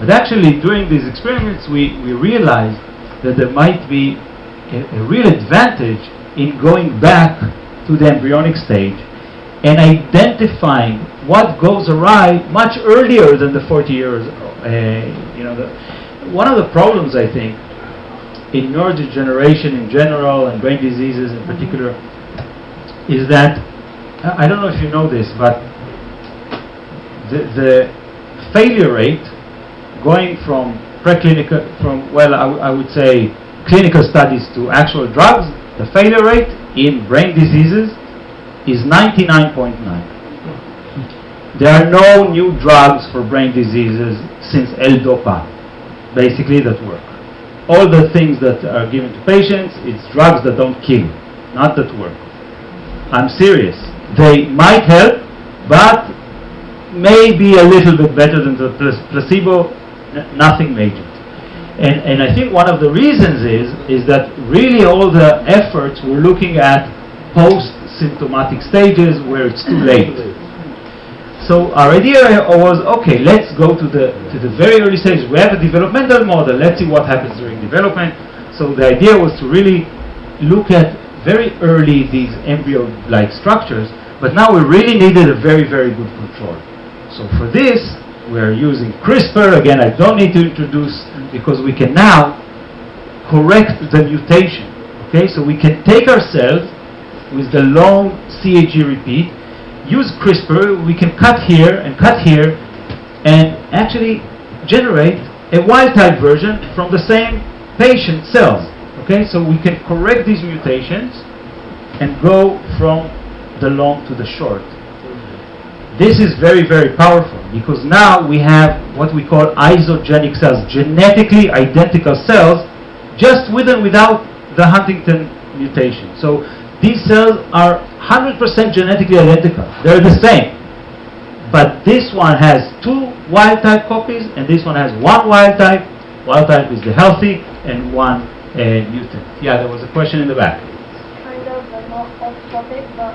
But actually, during these experiments, we realized that there might be a real advantage in going back to the embryonic stage and identifying what goes awry much earlier than the 40 years. One of the problems, I think, in neurodegeneration in general and brain diseases in particular is that, I don't know if you know this, but the failure rate going from preclinical, I would say clinical studies to actual drugs, the failure rate in brain diseases is 99.9. There are no new drugs for brain diseases since L-Dopa, basically, that work. All the things that are given to patients, it's drugs that don't kill, not that work. I'm serious. They might help, but maybe a little bit better than the placebo, nothing major. And I think one of the reasons is that really all the efforts were looking at post-symptomatic stages where it's too late. So our idea was, okay, let's go to the very early stages. We have a developmental model. Let's see what happens during development. So the idea was to really look at very early these embryo-like structures, but now we really needed a very, very good control. So for this, we're using CRISPR. Again, I don't need to introduce, because we can now correct the mutation. Okay, so we can take our cells with the long CAG repeat, use CRISPR, we can cut here and actually generate a wild-type version from the same patient cells. Okay, so we can correct these mutations and go from the long to the short. this is very, very powerful, because now we have what we call isogenic cells, genetically identical cells, just with and without the Huntington mutation. So these cells are 100% genetically identical. They're the same. But this one has 2 wild-type copies, and this one has 1 wild-type. Wild-type is the healthy, and 1 mutant. Yeah, there was a question in the back.
Kind of not off topic, but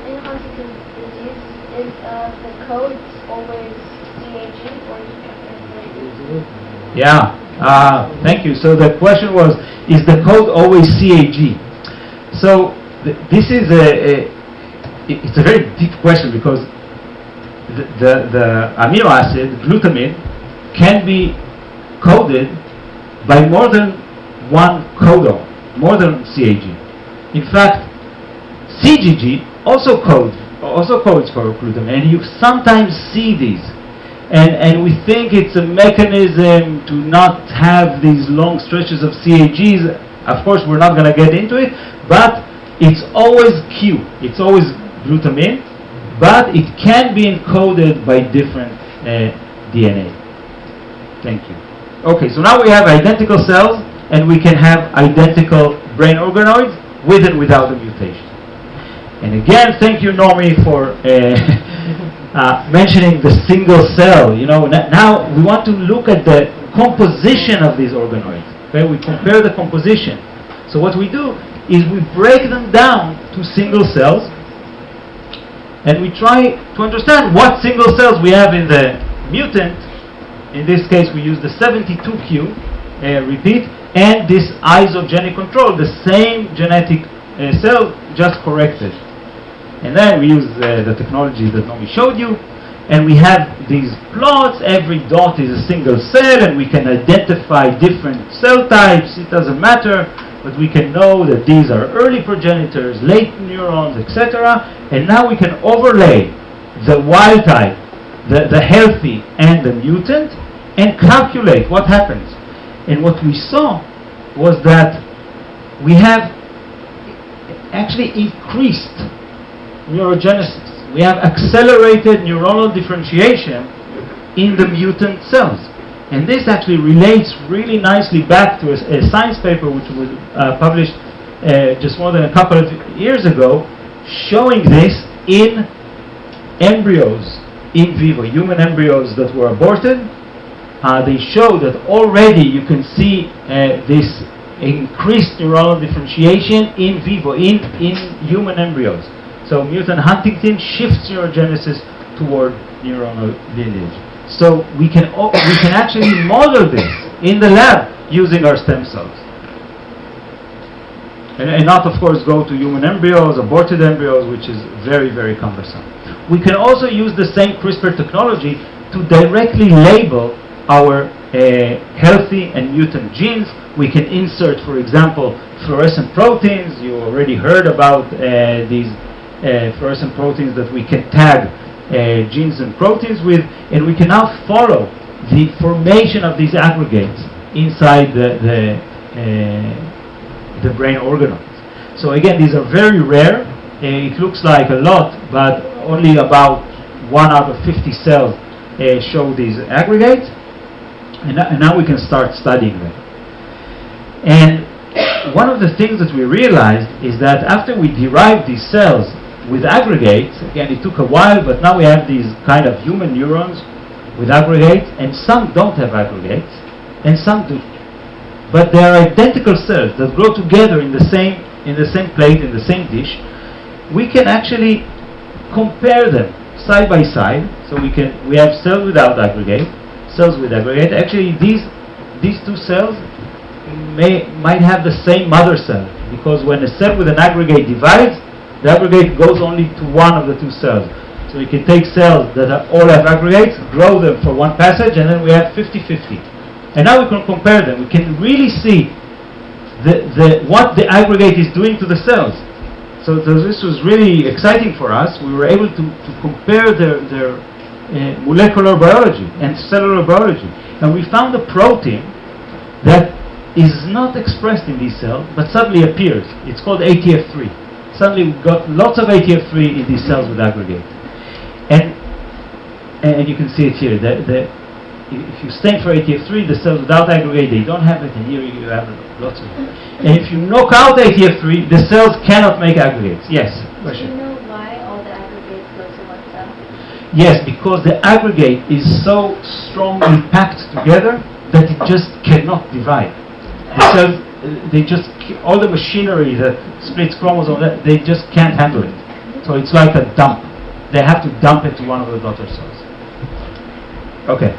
in Huntington's disease, is the code always CAG or you can translate?
Yeah, thank you. So the question was, is the code always CAG? So this is it's a very deep question, because the amino acid, glutamine, can be coded by more than 1 codon, more than CAG. In fact, CGG also codes for glutamine, and you sometimes see these. And we think it's a mechanism to not have these long stretches of CAGs. Of course, we're not going to get into it, but it's always Q. It's always glutamine, but it can be encoded by different DNA. Thank you. Okay, so now we have identical cells, and we can have identical brain organoids with and without a mutation. And again, thank you, Nomi, for mentioning the single cell. You know, now we want to look at the composition of these organoids. Okay, we compare the composition. So what we do is we break them down to single cells, and we try to understand what single cells we have in the mutant. In this case, we use the 72q repeat, and this isogenic control, the same genetic cell, just corrected. And then we use the technology that Nomi showed you, and we have these plots. Every dot is a single cell, and we can identify different cell types. It doesn't matter, but we can know that these are early progenitors, late neurons, etc. And now we can overlay the wild type, the healthy, and the mutant, and calculate what happens. And what we saw was that we have actually increased neurogenesis. We have accelerated neuronal differentiation in the mutant cells. And this actually relates really nicely back to a science paper which was published just more than a couple of years ago, showing this in embryos in vivo, human embryos that were aborted. They show that already you can see this increased neuronal differentiation in vivo, in human embryos. So mutant Huntingtin shifts neurogenesis toward neuronal lineage. So we can actually model this in the lab using our stem cells. And not, of course, go to human embryos, aborted embryos, which is very, very cumbersome. We can also use the same CRISPR technology to directly label our healthy and mutant genes. We can insert, for example, fluorescent proteins. You already heard about these fluorescent proteins that we can tag genes and proteins with, and we can now follow the formation of these aggregates inside the brain organoids. So again, these are very rare. It looks like a lot, but only about 1 out of 50 cells show these aggregates, and now we can start studying them. And one of the things that we realized is that after we derived these cells with aggregates, again, it took a while, but now we have these kind of human neurons with aggregates, and some don't have aggregates, and some do. But they are identical cells that grow together in the same plate, in the same dish. We can actually compare them side by side. So we have cells without aggregate, cells with aggregate. Actually, these two cells might have the same mother cell, because when a cell with an aggregate divides, the aggregate goes only to one of the two cells. So we can take cells that all have aggregates, grow them for one passage, and then we have 50-50. And now we can compare them. We can really see what the aggregate is doing to the cells. So this was really exciting for us. We were able to compare their molecular biology and cellular biology. And we found a protein that is not expressed in these cells, but suddenly appears. It's called ATF3. Suddenly we've got lots of ATF3 in these cells with aggregate. and you can see it here. If you stain for ATF3, the cells without aggregate, they don't have it, and here you have lots of it. And if you knock out ATF3, the cells cannot make aggregates. Yes?
Do you know why all the aggregates go to one cell?
Yes, because the aggregate is so strongly packed together that it just cannot divide. The cells, all the machinery that splits chromosomes, they just can't handle it. So it's like a dump. They have to dump it to one of the daughter cells. Okay.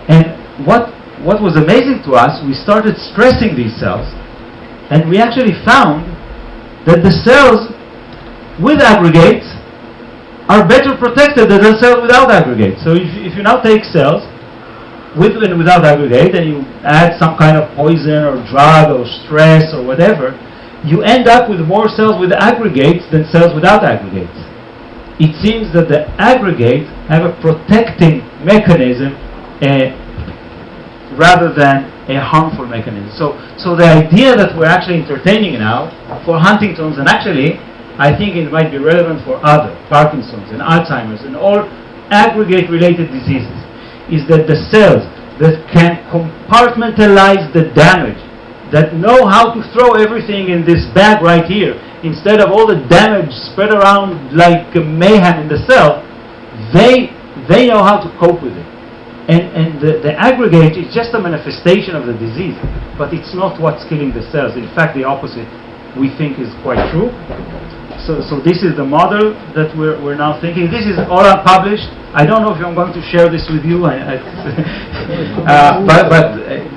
And what was amazing to us, we started stressing these cells, and we actually found that the cells with aggregates are better protected than the cells without aggregates. So if you now take cells with and without aggregate, and you add some kind of poison or drug or stress or whatever, you end up with more cells with aggregates than cells without aggregates. It seems that the aggregates have a protecting mechanism rather than a harmful mechanism. So the idea that we're actually entertaining now for Huntington's, and actually I think it might be relevant for other, Parkinson's and Alzheimer's and all aggregate-related diseases, is that the cells that can compartmentalize the damage, that know how to throw everything in this bag right here, instead of all the damage spread around like mayhem in the cell, they know how to cope with it. And the aggregate is just a manifestation of the disease, but it's not what's killing the cells. In fact, the opposite, we think, is quite true. So this is the model that we're now thinking. This is all unpublished. I don't know if I'm going to share this with you, but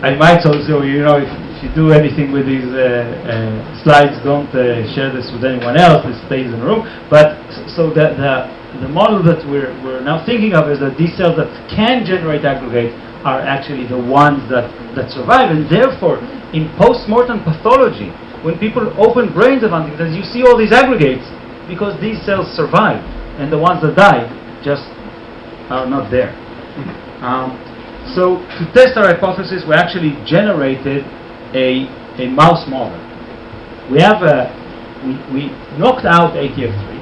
I might also, if you do anything with these slides, don't share this with anyone else. This stays in the room. But so the model that we're now thinking of is that these cells that can generate aggregate are actually the ones that survive, and therefore in post-mortem pathology, when people open brains of Huntington's, you see all these aggregates because these cells survive, and the ones that die just are not there. So to test our hypothesis, we actually generated a mouse model. We knocked out ATF3.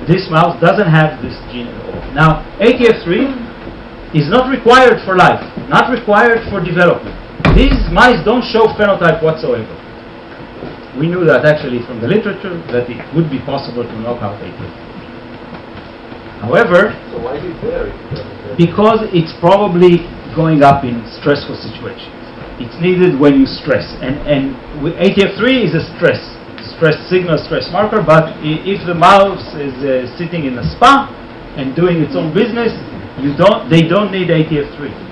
This mouse doesn't have this gene at all. Now, ATF3 is not required for life, not required for development. These mice don't show phenotype whatsoever. We knew that actually from the literature, that it would be possible to knock out ATF3. However,
so why is it there?
because it's probably going up in stressful situations. It's needed when you stress. And ATF3 is a stress signal, stress marker, but if the mouse is sitting in a spa and doing its own business, they don't need ATF3.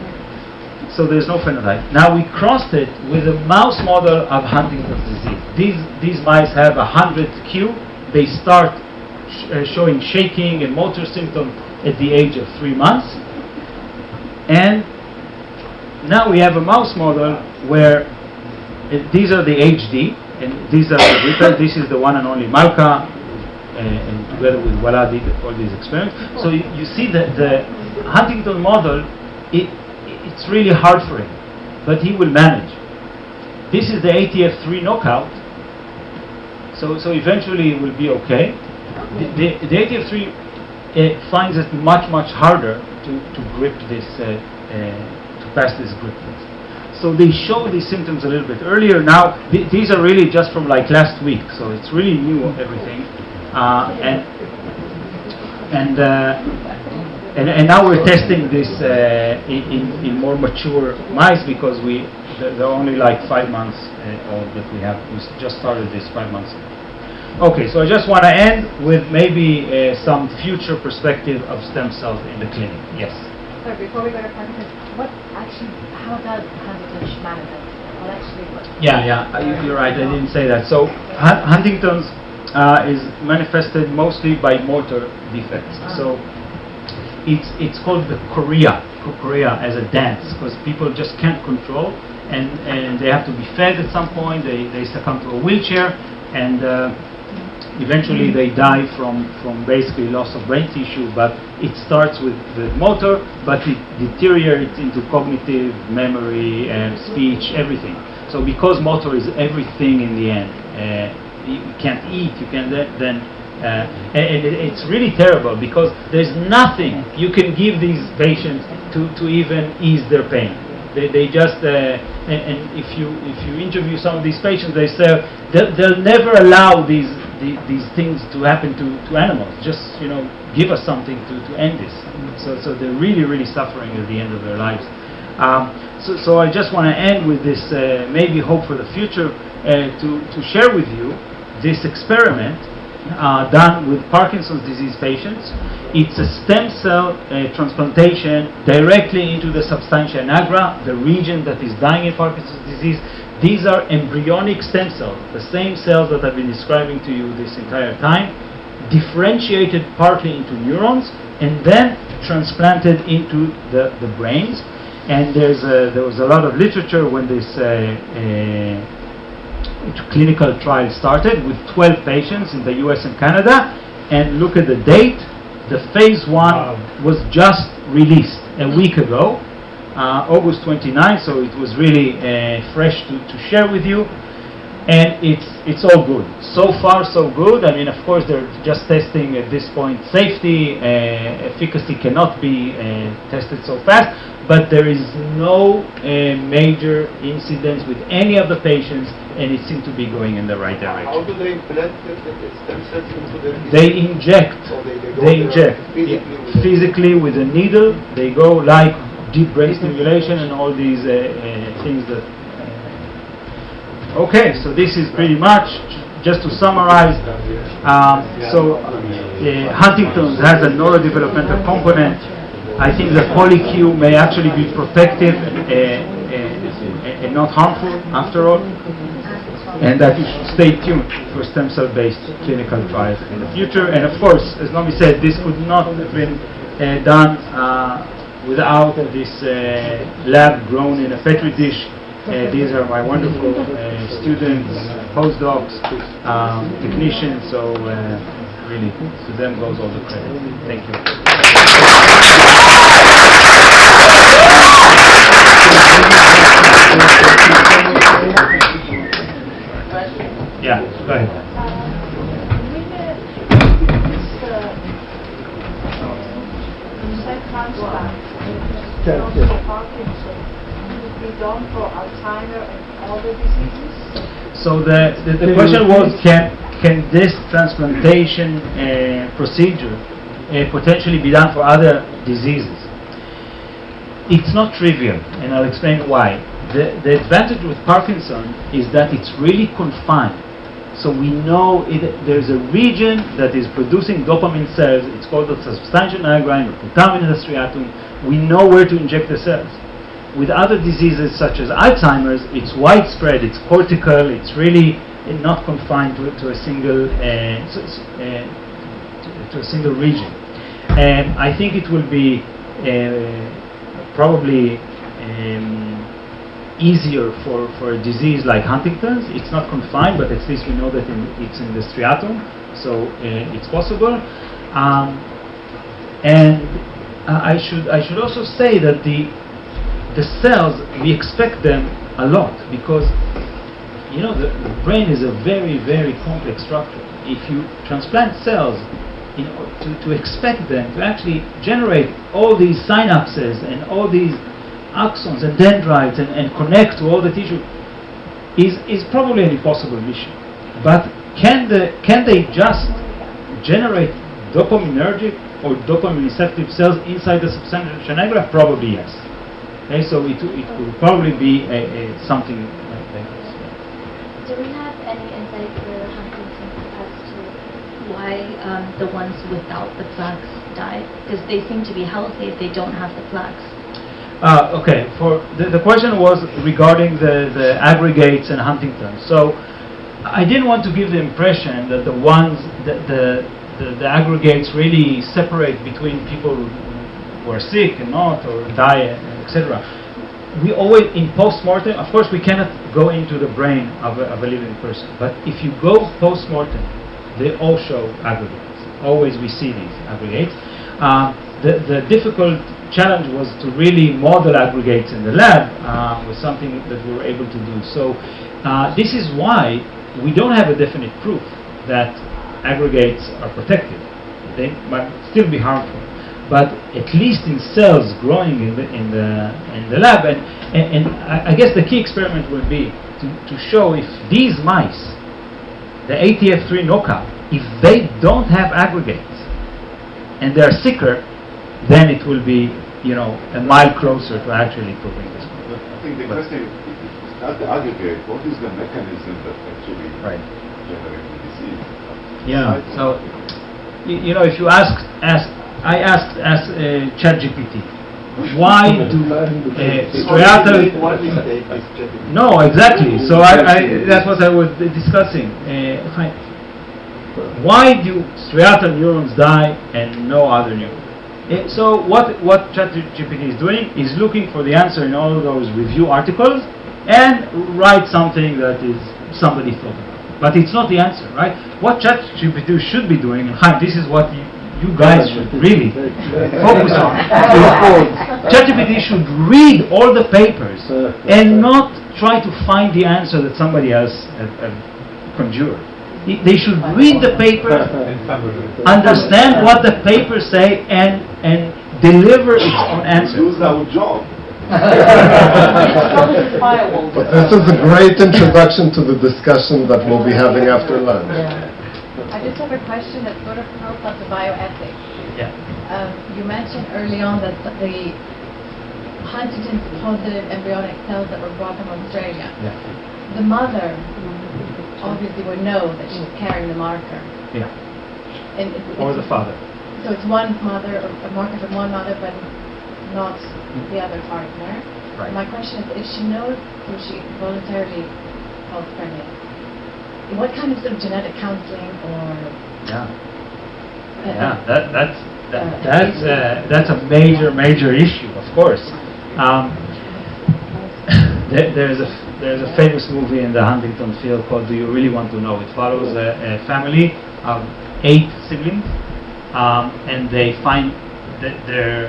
So there's no phenotype. Now we crossed it with a mouse model of Huntington's disease. These mice have 100Q. They start showing shaking and motor symptoms at the age of 3 months. And now we have a mouse model where these are the HD, and these are the beta. This is the one and only Malka, and together with Wala did all these experiments. So you see that the Huntington model, it's really hard for him, but he will manage. This is the ATF3 knockout, so eventually it will be okay. The ATF3 finds it much harder to grip this, to pass this grip test. So they show these symptoms a little bit earlier. Now these are really just from like last week, so it's really new everything, and now we're testing this in more mature mice because they're only like 5 months old that we have. We just started this 5 months ago. Okay, so I just want to end with maybe some future perspective of stem cells in the clinic. Yes?
Sorry, before we go to Parkinson's, how does Huntington's manifest?
You're right, I didn't say that. So Huntington's is manifested mostly by motor defects. So it's called the chorea as a dance, because people just can't control, and they have to be fed at some point. They succumb to a wheelchair, and eventually they die from basically loss of brain tissue. But it starts with the motor, but it deteriorates into cognitive, memory, and speech, everything. So because motor is everything in the end, you can't eat, you can then And it's really terrible because there's nothing you can give these patients to even ease their pain. They just and if you interview some of these patients, they say they'll never allow these things to happen to animals. Just give us something to end this. So they're really suffering at the end of their lives. So I just want to end with this maybe hope for the future to share with you this experiment done with Parkinson's disease patients. It's a stem cell transplantation directly into the substantia nigra, the region that is dying in Parkinson's disease. These are embryonic stem cells, the same cells that I've been describing to you this entire time, differentiated partly into neurons and then transplanted into the brains. And there was a lot of literature when this clinical trial started with 12 patients in the US and Canada. And look at the date. The phase 1 was just released a week ago, August 29, so it was really fresh to share with you. And it's all good. So far, so good. I mean, of course, they're just testing at this point safety. Efficacy cannot be tested so fast, but there is no major incidents with any of the patients, and it seems to be going in the right direction.
How do they implant the stem cells into the...
They inject.
So
They inject physically with a needle. They go like deep brain stimulation and all these things that. Okay, so this is pretty much just to summarize. Huntington's has a neurodevelopmental component. I think the polyQ may actually be protective and not harmful after all. And that you should stay tuned for stem cell-based clinical trials in the future. And of course, as Naomi said, this could not have been done without this lab grown in a petri dish. These are my wonderful students, postdocs, technicians. So really, to them goes all the credit. Thank you. Yeah, go ahead.
Be done for Alzheimer and other diseases?
So the question was, can this transplantation procedure potentially be done for other diseases? It's not trivial, and I'll explain why. The advantage with Parkinson is that it's really confined. So we know there's a region that is producing dopamine cells. It's called the substantia nigra and the putamen in the striatum. We know where to inject the cells. With other diseases such as Alzheimer's, it's widespread, it's cortical, it's really not confined to a single region. And I think it will be probably easier for a disease like Huntington's. It's not confined, but at least we know that it's in the striatum, so it's possible. And I should also say that the cells, we expect them a lot because the brain is a very complex structure. If you transplant cells, to expect them to actually generate all these synapses and all these axons and dendrites and connect to all the tissue is probably an impossible mission. But can they just generate dopaminergic or dopamine receptive cells inside the substantia nigra? Probably yes. Okay, so it will probably be something like this.
Do we have any insight for Huntington's as to why the ones without the plaques die? Because they seem to be healthy if they don't have the plaques.
Okay, for the question was regarding the aggregates and Huntington. So I didn't want to give the impression that the aggregates really separate between people who are sick and not, or die, etc. We always, in post-mortem, of course we cannot go into the brain of a living person, but if you go post-mortem, they all show aggregates. Always we see these aggregates. The difficult challenge was to really model aggregates in the lab was something that we were able to do. So this is why we don't have a definite proof that aggregates are protected. They might still be harmful, but at least in cells growing in the lab. And I guess the key experiment will be to show if these mice, the ATF3 knockout, if they don't have aggregates and they are sicker, then it will be, a mile closer to actually proving this.
I think the question is not the aggregate. What is the mechanism that actually generates the disease?
Yeah. So, if you ask ChatGPT, why do striatal? No, exactly. So that's what I was discussing. Why do striatal neurons die and no other neurons? So what ChatGPT is doing is looking for the answer in all those review articles and write something that is somebody thought about. But it's not the answer, right? What ChatGPT should be doing, and this is what you guys should really focus on. ChatGPT should read all the papers and not try to find the answer that somebody else have conjured. They should read the paper, understand what the papers say, and deliver its own answer.
Use our job.
But this is a great introduction to the discussion that we'll be having after lunch.
I just have a question that sort of probe up the bioethics.
Yeah.
You mentioned early on that the Huntington's positive embryonic cells that were brought from Australia, the mother obviously would know that she's carrying the marker.
Yeah.
And
Or the father.
So it's one mother, or a marker from one mother, but not the other partner.
Right.
My question is, if she knows, so she voluntarily falls pregnant, what kind of sort of genetic counseling or...
That's a major issue, of course. There's a famous movie in the Huntington field called Do You Really Want to Know? It follows a family of 8 siblings, and they find that their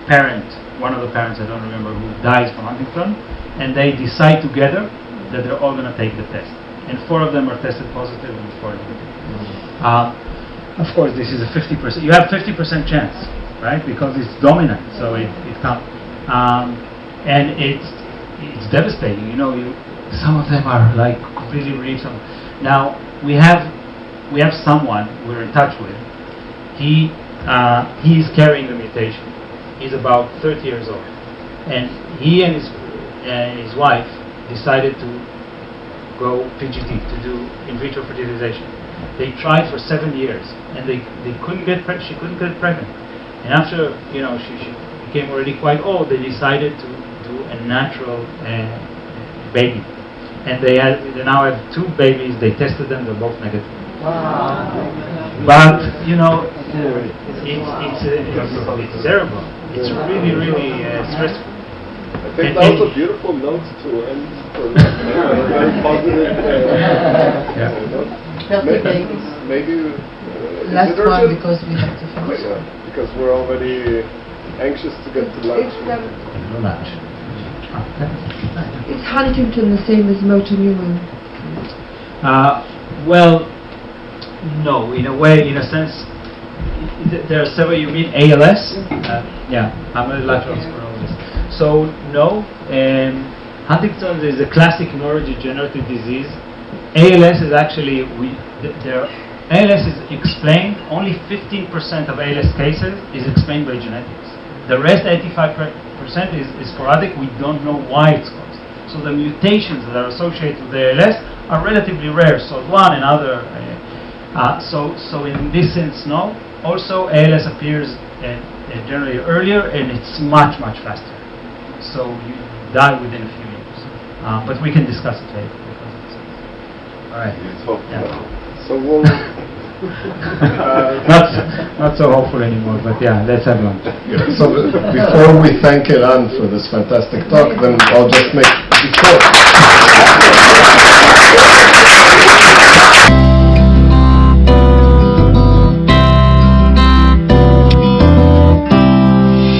parent, one of the parents, I don't remember who, dies from Huntington, and they decide together that they're all going to take the test. And 4 of them are tested positive and 4 negative. Of course, this is a 50%. You have 50% chance, right? Because it's dominant, so it counts. And it's devastating. Some of them are like completely relieved. Now we have someone we're in touch with. He is carrying the mutation. He's about 30 years old, and he and his wife decided to go PGT, to do in vitro fertilization. They tried for 7 years, and they couldn't get she couldn't get pregnant. And after she became already quite old, they decided to do a natural baby, and they now have 2 babies. They tested them; they're both negative.
Wow.
But it's terrible. It's really stressful.
I think that was a beautiful note to end for very positive.
Healthy babies.
Maybe
Last one because we have to finish.
because we're already anxious to get to lunch.
Lunch.
Is Huntington the same as motor neuron?
Well, no. In a way, in a sense, there are several. You mean ALS? I'm a lateral sclerosis. So no. Huntington's is a classic neurodegenerative disease. ALS is actually ALS is explained. Only 15% of ALS cases is explained by genetics. The rest, 85%, is sporadic. We don't know why it's caused. So the mutations that are associated with ALS are relatively rare. So one and other. So in this sense, no. Also, ALS appears generally earlier, and it's much faster. So you die within a few years. But we can discuss it later. All right.
Let's hope.
Yeah.
So we'll.
Not so hopeful anymore, but let's have lunch.
So before we thank Eran for this fantastic talk, then I'll just make